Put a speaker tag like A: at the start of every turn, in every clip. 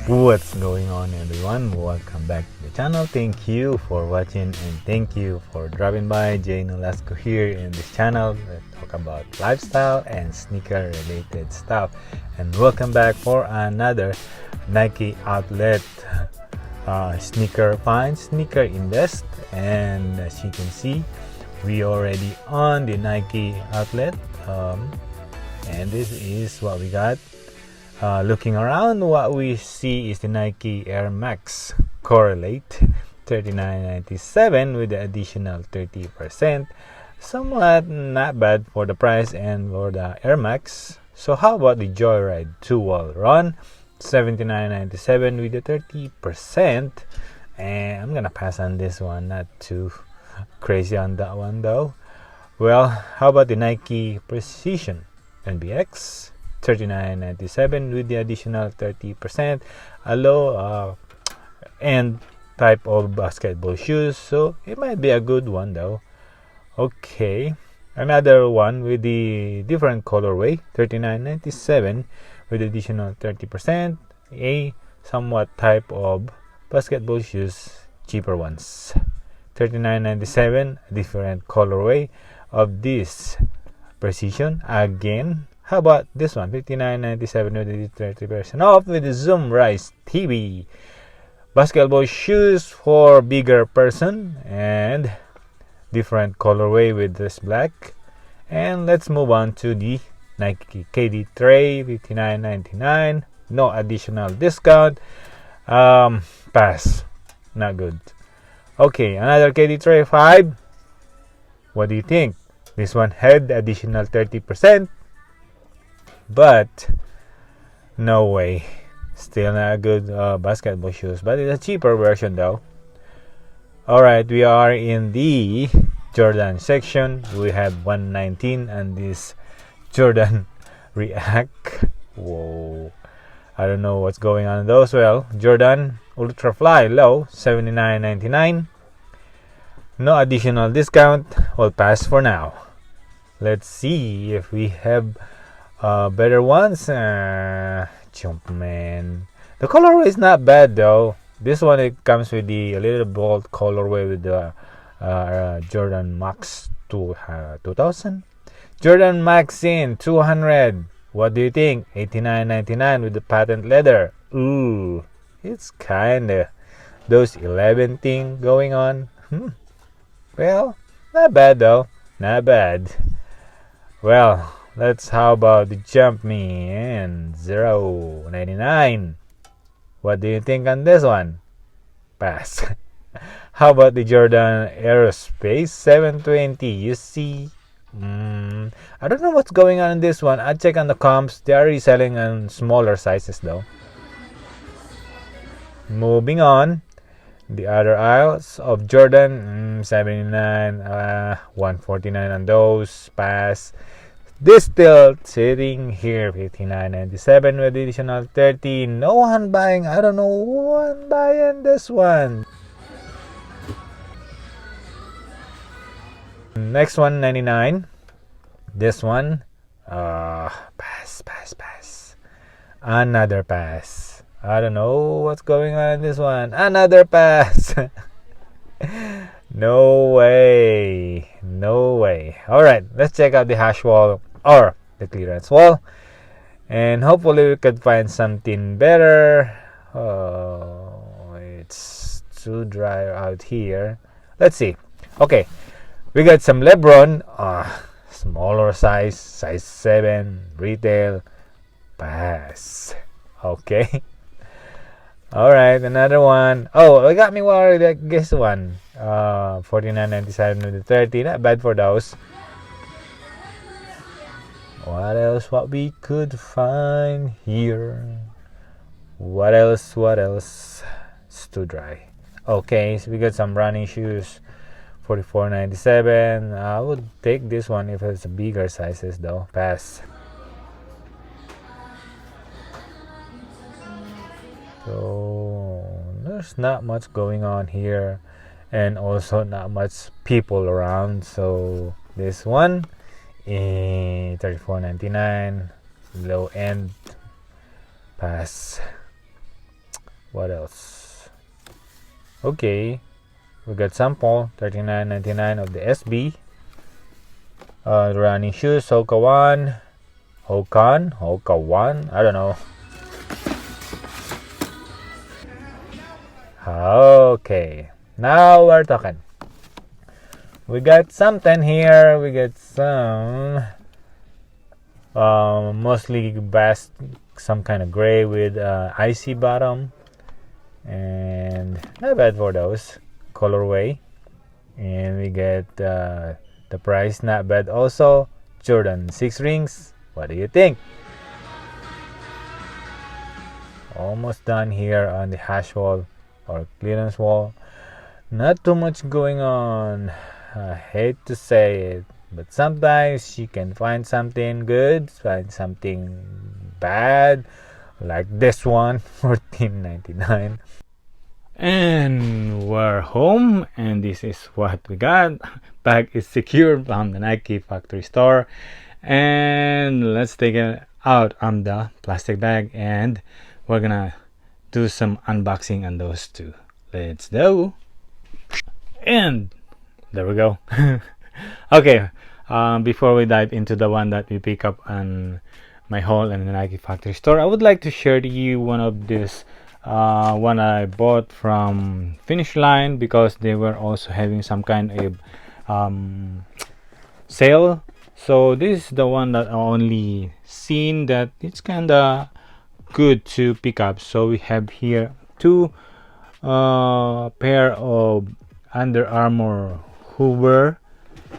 A: What's going on, everyone? Welcome back to the channel. Thank you for watching and thank you for dropping by. Nolasco here in this channel. Let's talk about lifestyle and sneaker related stuff. And welcome back for another Nike outlet sneaker find, sneaker invest. And as you can see, we already on the Nike outlet, and this is what we got. Looking around, what we see is the Nike Air Max Correlate $39.97 with the additional 30%. Somewhat not bad for the price and for the Air Max. So how about the Joyride 2-wall run $79.97 with the 30%? And I'm gonna pass on this one, not too crazy on that one though. Well, how about the Nike Precision NBX $39.97 with the additional 30%, a low end type of basketball shoes, so it might be a good one though. Okay, another one with the different colorway, $39.97 with additional 30%, a somewhat type of basketball shoes, cheaper ones, $39.97, different colorway of this Precision again. How about this one, $59.97 with the 30% off with the Zoom Rise TV. Basketball shoes for bigger person and different colorway with this black. And let's move on to the Nike KD Tray, $59.99. No additional discount. Pass. Not good. Okay, another KD Tray 5. What do you think? This one had additional 30%. But no way, still not a good basketball shoes, but it's a cheaper version though. Alright, we are in the Jordan section. We have 119 and this Jordan React. Whoa, I don't know what's going on in those. Well, Jordan Ultra Fly Low $79.99. No additional discount. We'll pass for now. Let's see if we have better ones. Jumpman. The colorway is not bad though. This one, it comes with the a little bold colorway with the Jordan Max 2000. Jordan Max in 200. What do you think? $89.99 with the patent leather. Ooh, it's kinda those 11 thing going on. Well, not bad though. Not bad. Well, how about the Jumpman $0.99? What do you think on this one? Pass. How about the Jordan Aerospace 720? You see, I don't know what's going on in this one. I check on the comps. They are reselling on smaller sizes though. Moving on, the other aisles of Jordan, 79, 149 on those. Pass. This still sitting here, $59.97 with additional 30. No one buying. I don't know one buying this one. Next one, 99. This one, pass. Another pass. I don't know what's going on in this one. Another pass. No way. Alright, let's check out the hash wall or the clearance wall. And hopefully we could find something better. Oh, it's too dry out here. Let's see. Okay, we got some LeBron. Smaller size 7, retail. Pass. Okay. Alright, another one. Oh, I got me worried. Guess one. $49.97 with the 30. Not bad for those. What else? What we could find here? What else? It's too dry. Okay, so we got some running shoes. $44.97. I would take this one if it's bigger sizes though. Pass. So there's not much going on here. and also not much people around. So this one is $34.99, low end pass. What else? Okay, we got sample $39.99 of the SB. Running shoes, Hoka 1, Hoka 1, I don't know. Okay, now we're talking. We got something here. We got some mostly best, some kind of gray with icy bottom, and not bad for those colorway. And we get the price, not bad also. Jordan 6 rings. What do you think? Almost done here on the hash wall or clearance wall. Not too much going on. I hate to say it, but sometimes you can find something good, find something bad, like this one, $14.99. And we're home, and this is what we got. Bag is secured from the Nike factory store, and let's take it out on the plastic bag, and we're gonna do some unboxing on those two. Let's go. And there we go. Okay, before we dive into the one that we pick up on my haul in the Nike factory store, I would like to share to you one of this one I bought from Finish Line, because they were also having some kind of sale. So this is the one that I only seen that it's kinda good to pick up. So we have here two pair of Under Armour Hoover,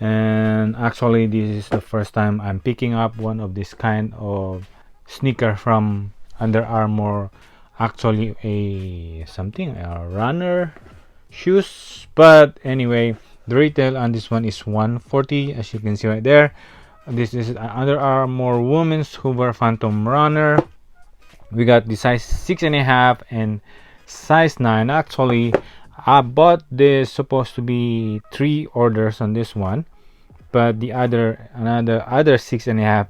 A: and actually this is the first time I'm picking up one of this kind of sneaker from Under Armour. Actually a runner shoes, but anyway, the retail on this one is $140, as you can see right there. This is Under Armour women's Hoover Phantom Runner. We got the size 6.5 and size 9. Actually, I bought this supposed to be 3 orders on this one, but the other 6.5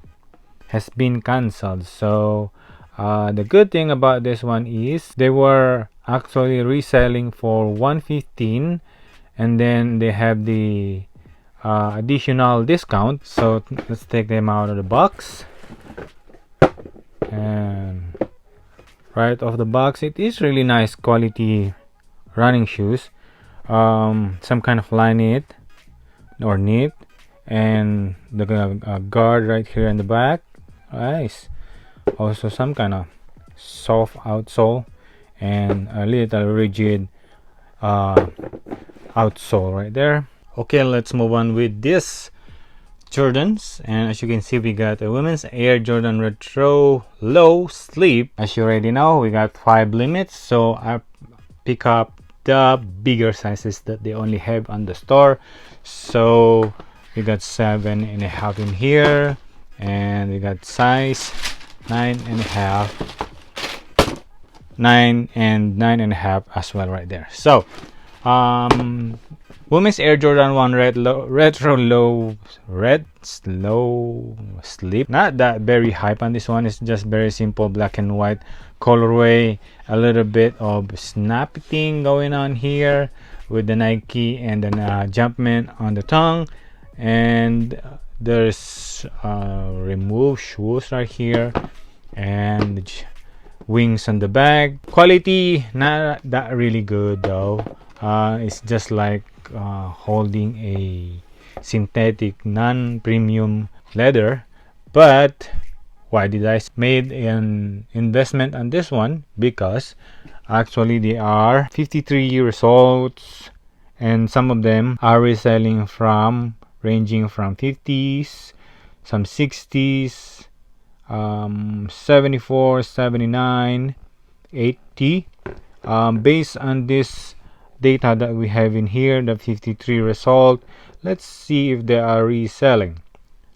A: has been cancelled. So the good thing about this one is they were actually reselling for $115, and then they have the additional discount. So let's take them out of the box, and right off the box, it is really nice quality running shoes. Some kind of line knit or knit, and the guard right here in the back, nice. Also some kind of soft outsole and a little rigid outsole right there. Okay, let's move on with this Jordans, and as you can see, we got a women's Air Jordan Retro Low Sleep. As you already know, we got 5 limits, so I pick up the bigger sizes that they only have on the store. So we got 7.5 in here, and we got size 9.5, 9 and 9.5 as well right there. So women's Air Jordan 1 Retro Low Slow Sleep. Not that very hype on this one. It's just very simple black and white colorway. A little bit of snappy thing going on here with the Nike and then Jumpman on the tongue. And there's remove shoes right here and wings on the bag. Quality not that really good though. It's just like holding a synthetic non-premium leather. But why did I made an investment on this one? Because actually they are 53 years old, and some of them are reselling from ranging from 50s, some 60s, 74, 79, 80. Based on this data that we have in here, the 53 result, let's see if they are reselling.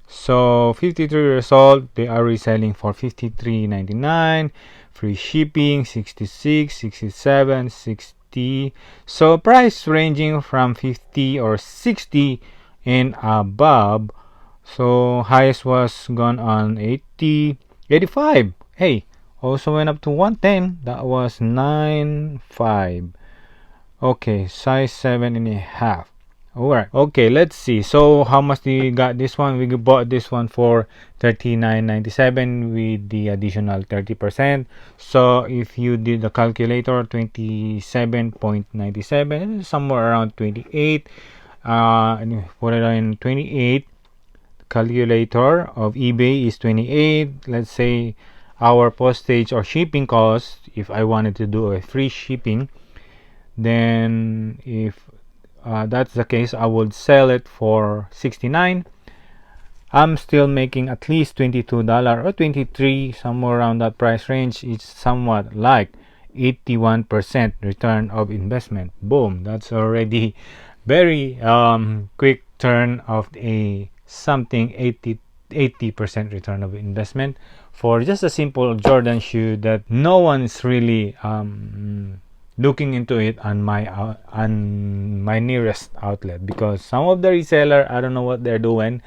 A: So 53 result, they are reselling for $53.99, free shipping 66, 67, 60, 50. So price ranging from 50 or 60 and above. So highest was gone on 80, 85. Hey, also went up to 110. That was 9.5. Okay, size 7.5. Alright, okay, let's see. So how much we got this one? We bought this one for $39.97 with the additional 30%. So if you did the calculator, 27.97, somewhere around 28. And you put it in 28. Calculator of eBay is 28. Let's say our postage or shipping cost, if I wanted to do a free shipping, then if that's the case, I would sell it for 69. I'm still making at least $22 or 23, somewhere around that price range. It's somewhat like 81% return of investment. Boom, that's already very quick turn of a something 80% return of investment for just a simple Jordan shoe that no one is really looking into it on my nearest outlet, because some of the reseller, I don't know what they're doing,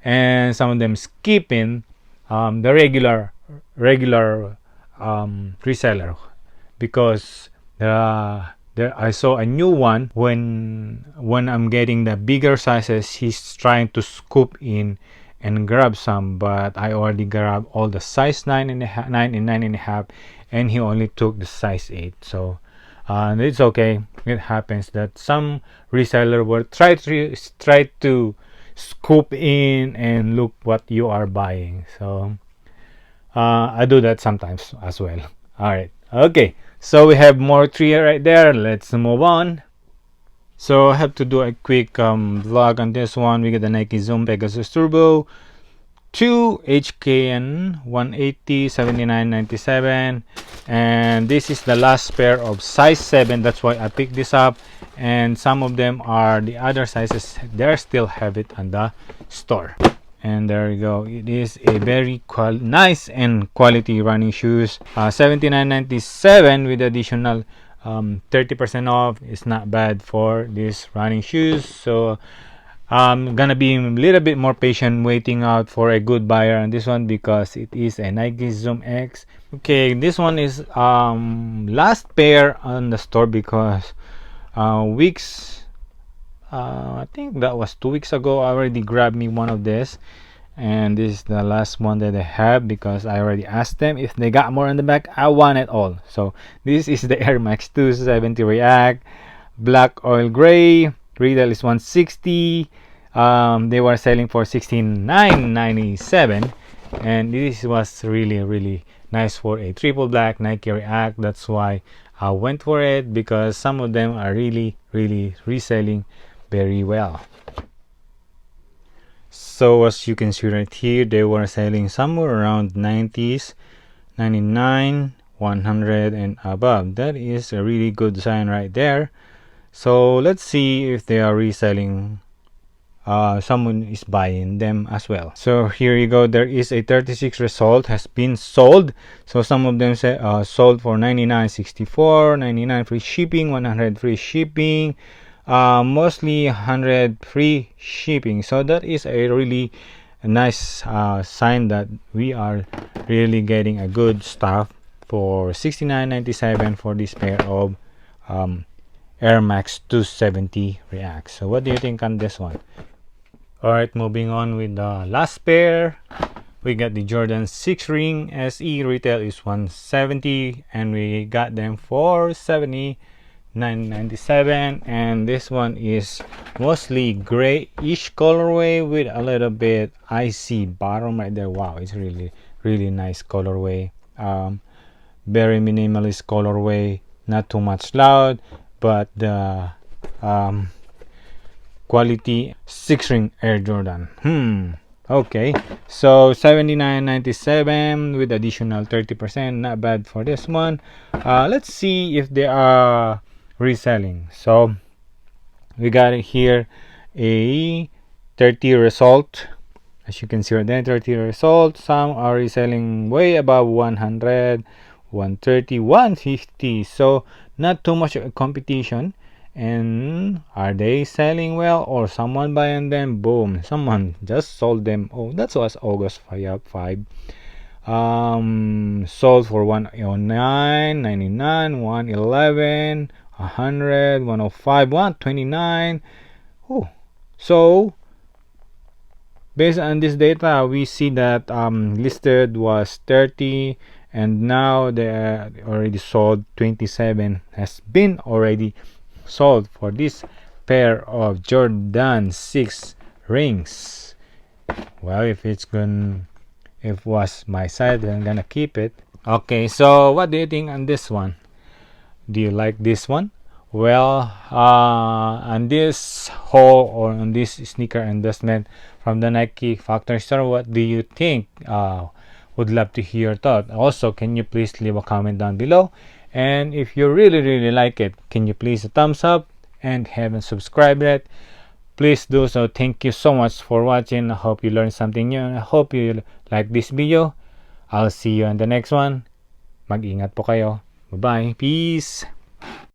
A: and some of them skipping the regular reseller, because there I saw a new one. When I'm getting the bigger sizes, he's trying to scoop in and grab some, but I already grabbed all the size 9 and 9.5, and he only took the size 8. So it's okay. It happens that some reseller will try to scoop in and look what you are buying. So I do that sometimes as well. All right, okay, so we have more tree right there. Let's move on. So I have to do a quick vlog on this one. We got the Nike Zoom Pegasus Turbo 2 HKN 180 79.97, and this is the last pair of size 7. That's why I picked this up, and some of them are the other sizes. They still have it on the store. And there you go. It is a very nice and quality running shoes. $79.97 with additional 30% off. It's not bad for these running shoes. So I'm gonna be a little bit more patient waiting out for a good buyer on this one, because it is a Nike Zoom X. Okay, this one is last pair on the store, because I think that was 2 weeks ago, I already grabbed me one of this, and this is the last one that I have, because I already asked them if they got more on the back. I want it all. So this is the Air Max 270 React black oil gray. Retail is $160. They were selling for $69.97, and this was really nice for a triple black Nike React. That's why I went for it, because some of them are really reselling very well. So as you can see right here, they were selling somewhere around 90s, 99, 100 and above. That is a really good sign right there. So let's see if they are reselling. Someone is buying them as well. So here you go. There is a 36 result has been sold. So some of them say sold for $99.64, $99 free shipping, $100 free shipping, mostly $100 free shipping. So that is a really nice sign that we are really getting a good stuff for $69.97 for this pair of Air Max 270 React. So what do you think on this one? Alright, moving on with the last pair. We got the Jordan 6 Ring SE. Retail is $170, and we got them for $79.97. And this one is mostly grayish colorway with a little bit icy bottom right there. Wow, it's really nice colorway. Very minimalist colorway, not too much loud, but the quality 6 ring Air Jordan. Okay, so $79.97 with additional 30%. Not bad for this one. Let's see if they are reselling. So we got it here, a 30 result. As you can see right there, 30 result. Some are reselling way above 100, 130, 150. So not too much of a competition. And are they selling well, or someone buying them? Boom, someone just sold them. Oh, that was August 5. Sold for 109.99, 111, 100, 105, 129. Oh, so based on this data, we see that listed was 30, and now they already sold 27. Has been already sold for this pair of Jordan 6 rings. Well, if was my side, then I'm gonna keep it. Okay, so what do you think on this one? Do you like this one? Well, on this haul or on this sneaker investment from the Nike factory store, what do you think? Would love to hear your thought. Also, can you please leave a comment down below? And if you really like it, can you please a thumbs up? And haven't subscribed yet, please do so. Thank you so much for watching. I hope you learned something new. I hope you like this video. I'll see you in the next one. Mag-ingat po kayo. Bye-bye. Peace.